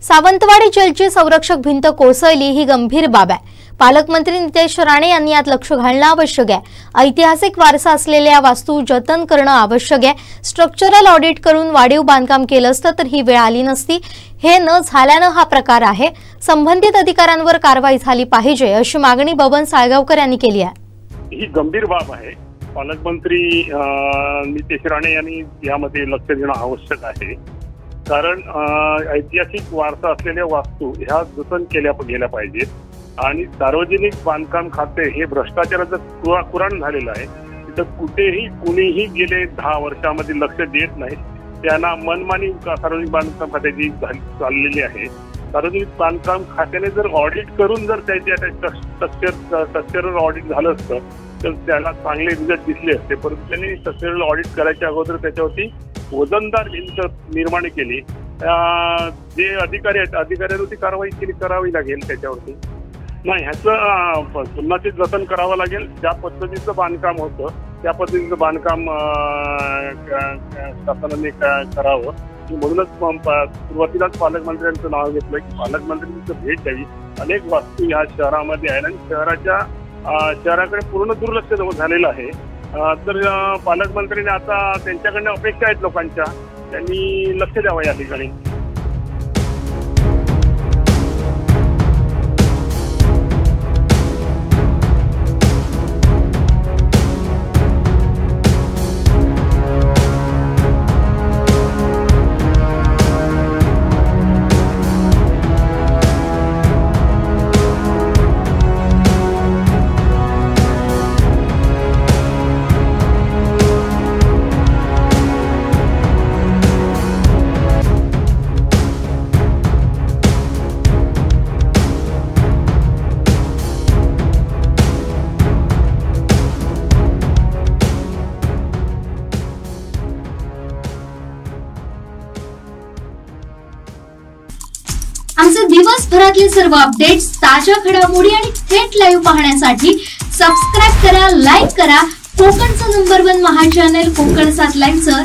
सावंतवाडी जेलची संरक्षक भिंत कोसळली ही गंभीर बाब आहे। पालकमंत्री नितेश राणे यांनी यात लक्ष घालणे आवश्यक आहे। ऐतिहासिक वारसा असलेल्या वास्तू जतन करणे आवश्यक आहे। स्ट्रक्चरल ऑडिट करून वाढीव बांधकाम केलं असतं तर ही वेळ आली नसती। हे न झाल्याने हा प्रकार आहे। संबंधित अधिकाऱ्यांवर कारवाई झाली पाहिजे अशी मागणी बबन साळगावकर यांनी केली आहे। ही गंभीर बाब आहे। पालकमंत्री नितेश राणे यांनी यामध्ये लक्ष देणं आवश्यक आहे, कारण ऐतिहासिक वारसा असलेल्या वास्तू ह्या जतन केल्या गेल्या पाहिजेत आणि सार्वजनिक बांधकाम खाते हे भ्रष्टाचाराचं कुराण झालेलं आहे। तिथं कुठेही कुणीही गेले 10 वर्षांमध्ये लक्ष देत नाही। त्यांना मनमानी सार्वजनिक बांधकाम खात्याची चाललेली आहे। सार्वजनिक बांधकाम खात्याने जर ऑडिट करून जर त्याच्या स्ट्रक्चरल ऑडिट झालं असतं तर त्याला चांगले रिझल्ट दिसले असते, परंतु त्यांनी स्ट्रक्चरल ऑडिट करायच्या अगोदर त्याच्यावरती वजनदार भिंत निर्माण केली। जे अधिकारी आहेत अधिकाऱ्यांवरती कारवाई करावी लागेल त्याच्यावरती। नाही, ह्याचं पुन्हा ते जतन करावं लागेल। ज्या पद्धतीचं बांधकाम होतं त्या पद्धतीचं बांधकाम शासनाने करावं। म्हणूनच सुरुवातीलाच पालकमंत्र्यांचं नाव घेतलं की पालकमंत्र्यांची भेट द्यावी। अनेक वास्तू ह्या शहरामध्ये आहेत आणि शहराकडे पूर्ण दुर्लक्ष झालेलं आहे। तर पालकमंत्र्यांनी आता त्यांच्याकडनं अपेक्षा आहेत लोकांच्या, त्यांनी लक्ष द्यावं या ठिकाणी। आमचे दिवसभरातले सर्व अपडेट्स, ताज्या घडामोडी आणि थेट लाईव्ह पाहण्यासाठी सबस्क्राइब करा, लाईक करा कोकणचं नंबर 1 महा चॅनल कोकण 7 लाईव्हचं